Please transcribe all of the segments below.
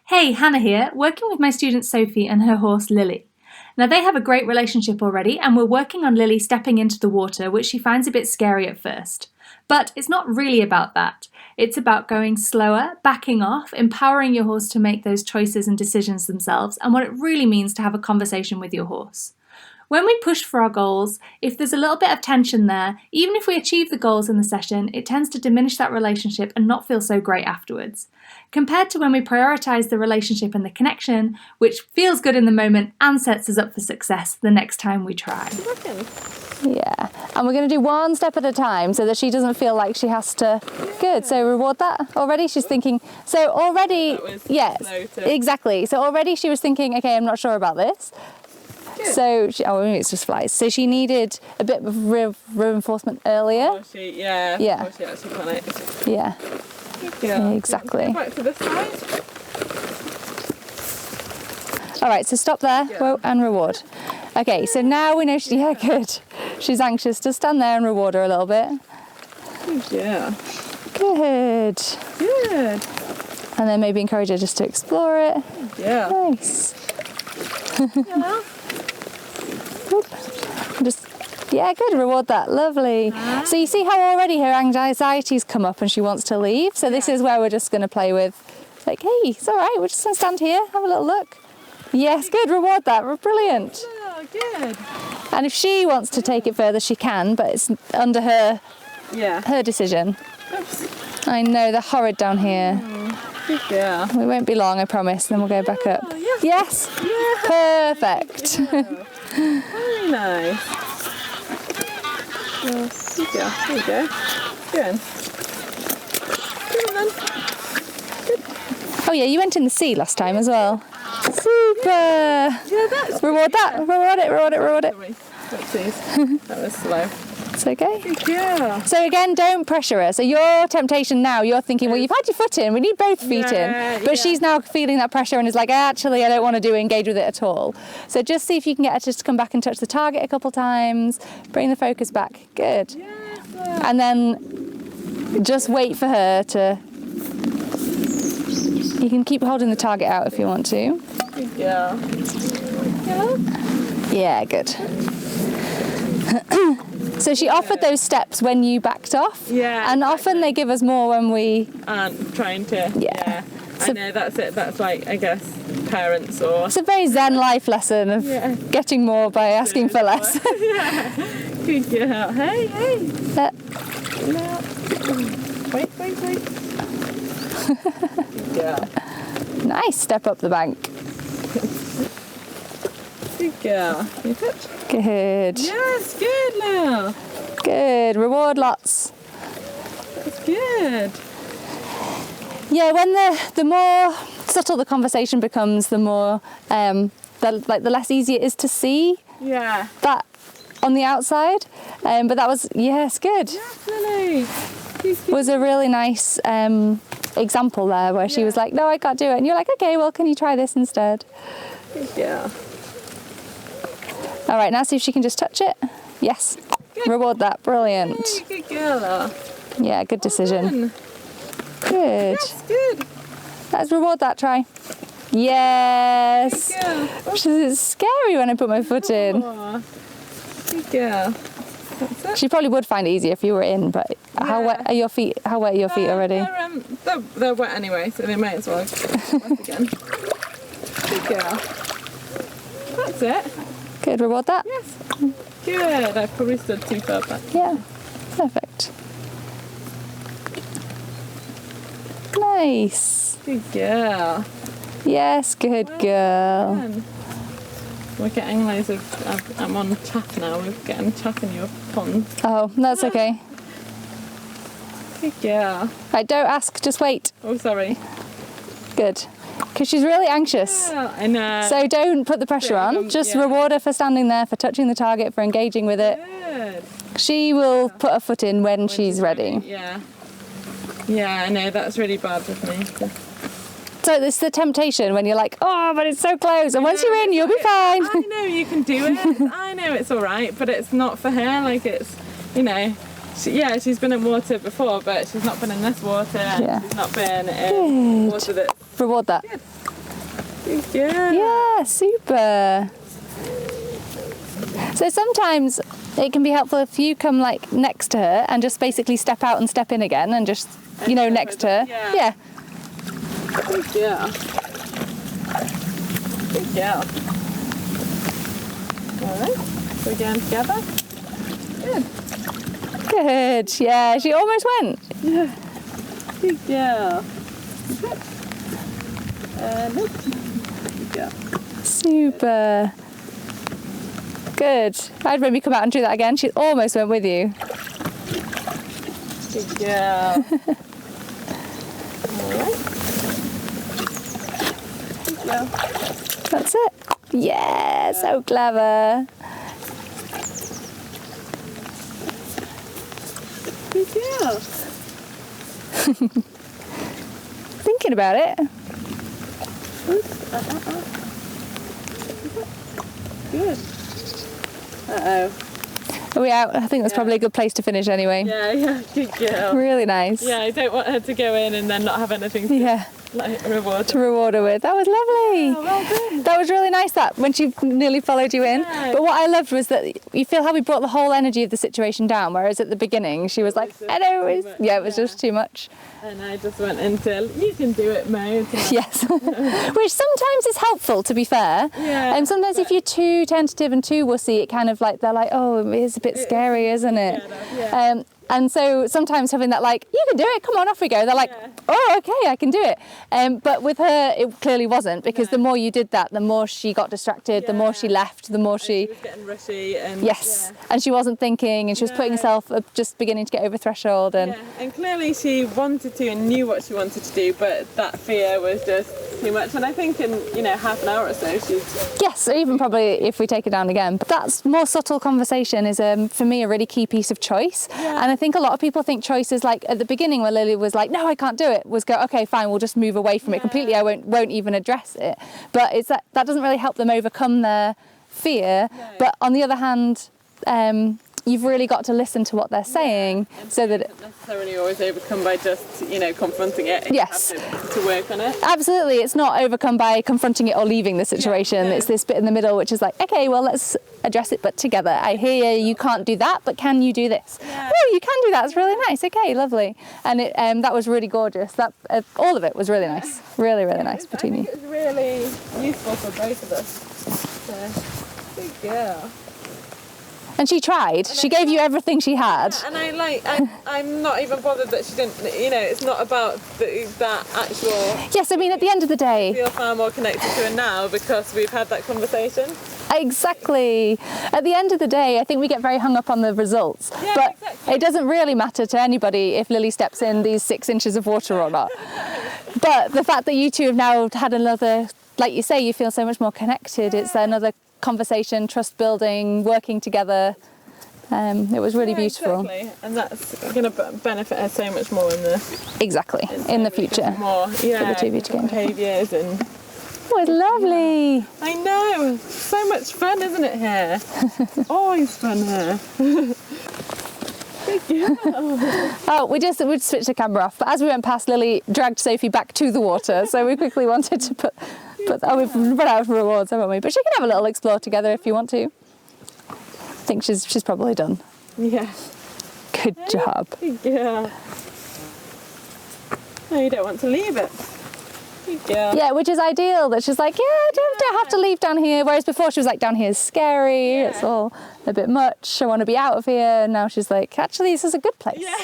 Hey, Hannah here, working with my student Sophie and her horse Lily. Now they have a great relationship already and we're working on Lily stepping into the water, which she finds a bit scary at first. But it's not really about that. It's about going slower, backing off, empowering your horse to make those choices and decisions themselves, and what it really means to have a conversation with your horse. When we push for our goals, if there's a little bit of tension there, even if we achieve the goals in the session, it tends to diminish that relationship and not feel so great afterwards. Compared to when we prioritise the relationship and the connection, which feels good in the moment and sets us up for success the next time we try. Yeah, and we're going to do one step at a time so that she doesn't feel like she has to. Good, so reward that. Already she's thinking, so already, yes, exactly. So already she was thinking, okay, I'm not sure about this. Good. So, maybe it's just flies. So she needed a bit of reinforcement earlier. Oh, yeah. Yeah. Oh, she actually panicked. Yeah. Yeah. Exactly. Go back to this side. All right, so stop there. Yeah. Whoa, and reward. Okay, so now we know good. She's anxious. Just stand there and reward her a little bit. Yeah. Good. Good. And then maybe encourage her just to explore it. Yeah. Nice. Yeah. Yeah, good, reward that, lovely. So you see how already her anxiety's come up and she wants to leave, so this is where we're just going to play with, like, hey, it's all right, we're just going to stand here, have a little look. Yes, good, reward that, brilliant. Oh, good. And if she wants to take it further, she can, but it's under her decision. Oops. I know, they're horrid down here. Yeah. We won't be long, I promise, then we'll go back up. Yes? Yeah. Perfect. Very nice. Well, there you go. Good. Come on then. Good. Oh yeah, you went in the sea last time as well. Super! Yeah, that's reward good, that, reward it. Sorry. That was slow. It's okay. Yeah. So again, don't pressure her. So your temptation now, you're thinking, well, you've had your foot in, we need both feet in. But she's now feeling that pressure and is like, actually, I don't want to engage with it at all. So just see if you can get her to just come back and touch the target a couple times, bring the focus back. Good. Yeah. And then just wait for her to... You can keep holding the target out if you want to. Yeah. Yeah, good. So she offered those steps when you backed off. Yeah. And often they give us more when we aren't trying to. Yeah. I know, that's it. That's like, I guess, parents or... It's a very Zen life lesson of getting more by asking for less. Yeah. Hey. No. Wait. Yeah. Nice, step up the bank. Good girl. You touch? Good. Yes, good now. Good, reward lots. That's good. Yeah, when the more subtle the conversation becomes, the more the less easy it is to see that on the outside. But that was good. Definitely. Was a really nice example there where she was like, no, I can't do it, and you're like, okay, well, can you try this instead? Yeah. All right, now see if she can just touch it. Yes. Good. Reward that. Brilliant. Hey, good girl. Yeah, good decision. Good. Yes, good. Let's reward that. Try. Yes. Good girl. Which is scary when I put my foot in. Good girl. That's it. She probably would find it easier if you were in, but how wet are your feet? How wet are your feet already? They're wet anyway, so they might as well wet again. Good girl. That's it. Good, reward that. Yes. Good. I probably stood too far back. Yeah, perfect. Nice. Good girl. Yes, good girl. Done. We're getting loads of... I'm on chaff now. We're getting chaff in your pond. Oh, that's okay. Good girl. Right, don't ask, just wait. Oh, sorry. Good. Because she's really anxious. Yeah, I know. So don't put the pressure on. Just reward her for standing there, for touching the target, for engaging with it. Good. She will put her foot in when she's ready. Yeah. Yeah, I know. That's really bad with me. So it's the temptation when you're like, oh, but it's so close. And once you're in, you'll be fine. I know you can do it. I know it's all right, but it's not for her. Like, it's, she's been in water before, but she's not been in this water. And she's not been in water that's... Reward that. Good. Yeah. Yeah, super. So sometimes it can be helpful if you come like next to her and just basically step out and step in again and just, you know, next to her. Yeah. Good girl. Good girl. Alright, so we're going together. Good. Good. Yeah, she almost went. Yeah. Good girl. Nope. Good girl. Super. Good. I'd maybe come out and do that again. She almost went with you. Good girl. Alright. Good girl. That's it. Yeah, so clever. Good girl. Thinking about it. Good. Uh-oh. Are we out? I think that's probably a good place to finish anyway. Yeah, good girl. Really nice. Yeah, I don't want her to go in and then not have anything to Yeah, reward to reward her with. That was lovely. Oh, well done. That was really nice, that, when she nearly followed you in. Yeah. But what I loved was that you feel how we brought the whole energy of the situation down, whereas at the beginning she was like, just I know, too much, it was just too much. And I just went into, you can do it mode. Yes, which sometimes is helpful, to be fair. Yeah, And sometimes if you're too tentative and too wussy, it kind of like, they're like, oh, it's a bit scary, isn't it? Yeah. And so sometimes having that like, you can do it, come on, off we go. They're like, Yeah. oh, okay, I can do it. But with her, it clearly wasn't, because the more you did that, the more she got distracted, the more she Yeah. left, the more She was getting rushy and Yes, and she wasn't thinking, and she was putting No. herself up, just beginning to get over threshold, and and clearly she wanted to and knew what she wanted to do, but that fear was just too much. And I think in half an hour or so she's yes, or even probably if we take it down again. But that's more subtle conversation is for me a really key piece of choice. And I think a lot of people think choice is like at the beginning where Lily was like, no, I can't do it, was go, okay, fine, we'll just move away from it completely. I won't even address it. But it's that doesn't really help them overcome their fear. No. But on the other hand, you've really got to listen to what they're saying so that not necessarily always overcome by just confronting it. Yes. You have to work on it. absolutely, it's not overcome by confronting it or leaving the situation. no. It's this bit in the middle which is like, okay, well, let's address it, but together. I hear you can't do that, but can you do this? Yeah. Oh, you can do that. It's really nice. Okay, lovely. And it that was really gorgeous. That all of it was really nice. Really, really nice between you. It was really useful for both of us. So, good girl. And she tried. She gave you everything she had. And I'm not even bothered that she didn't. It's not about that actual. Yes, I mean, at the end of the I day, feel far more connected to her now because we've had that conversation. exactly. At the end of the day, I think we get very hung up on the results. Yeah, But exactly. it doesn't really matter to anybody if Lily steps in these 6 inches of water or not. But the fact that you two have now had another, like you say, you feel so much more connected. It's another conversation, trust building, working together. It was really beautiful. Exactly. And that's going to benefit her so much more in the Exactly. In the future. more. Yeah. the two of you together. Behaviours and. Oh, it's lovely. I know. So much fun, isn't it here? Always fun here. Oh, we switched the camera off. But as we went past, Lily dragged Sophie back to the water. So we quickly wanted to put we've run out of rewards, haven't we? But she can have a little explore together if you want to. I think she's probably done. Yeah. Good job. Yeah. No, you don't want to leave it. Good girl. Yeah, which is ideal. That she's like, don't have to leave down here. Whereas before she was like, down here is scary. Yeah. It's all a bit much. I want to be out of here. And now she's like, actually, this is a good place. Yeah.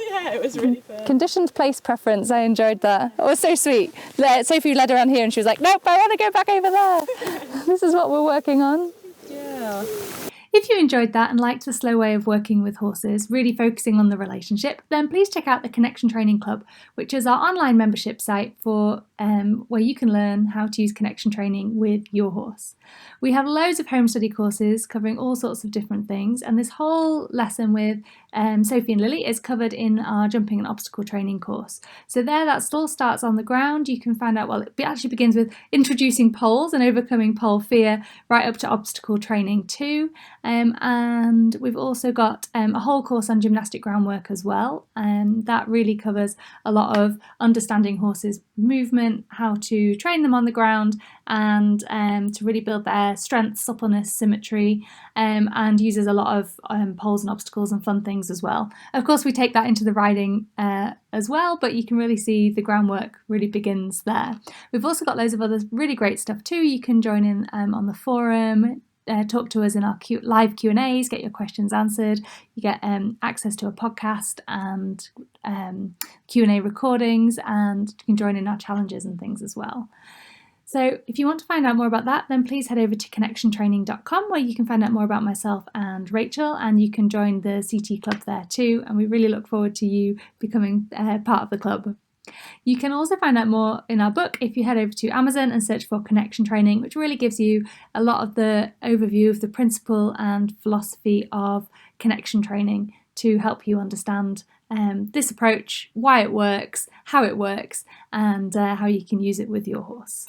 Yeah, it was really fun. Conditioned place preference. I enjoyed that. It was so sweet. Sophie led around here and she was like, nope, I want to go back over there. This is what we're working on. Yeah. If you enjoyed that and liked the slow way of working with horses, really focusing on the relationship, then please check out the Connection Training Club, which is our online membership site for where you can learn how to use connection training with your horse. We have loads of home study courses covering all sorts of different things, and this whole lesson with Sophie and Lily is covered in our jumping and obstacle training course. So that all starts on the ground. You can find out, well, it actually begins with introducing poles and overcoming pole fear right up to obstacle training 2. And we've also got a whole course on gymnastic groundwork as well, and that really covers a lot of understanding horses' movement, how to train them on the ground, and to really build their strength, suppleness, symmetry, and uses a lot of poles and obstacles and fun things as well. Of course, we take that into the riding as well, but you can really see the groundwork really begins there. We've also got loads of other really great stuff too. You can join in on the forum, talk to us in our live Q&As, get your questions answered. You get access to a podcast and Q&A recordings, and you can join in our challenges and things as well. So if you want to find out more about that, then please head over to connectiontraining.com, where you can find out more about myself and Rachel, and you can join the CT club there too, and we really look forward to you becoming part of the club. You can also find out more in our book if you head over to Amazon and search for Connection Training, which really gives you a lot of the overview of the principle and philosophy of connection training to help you understand this approach, why it works, how it works, and how you can use it with your horse.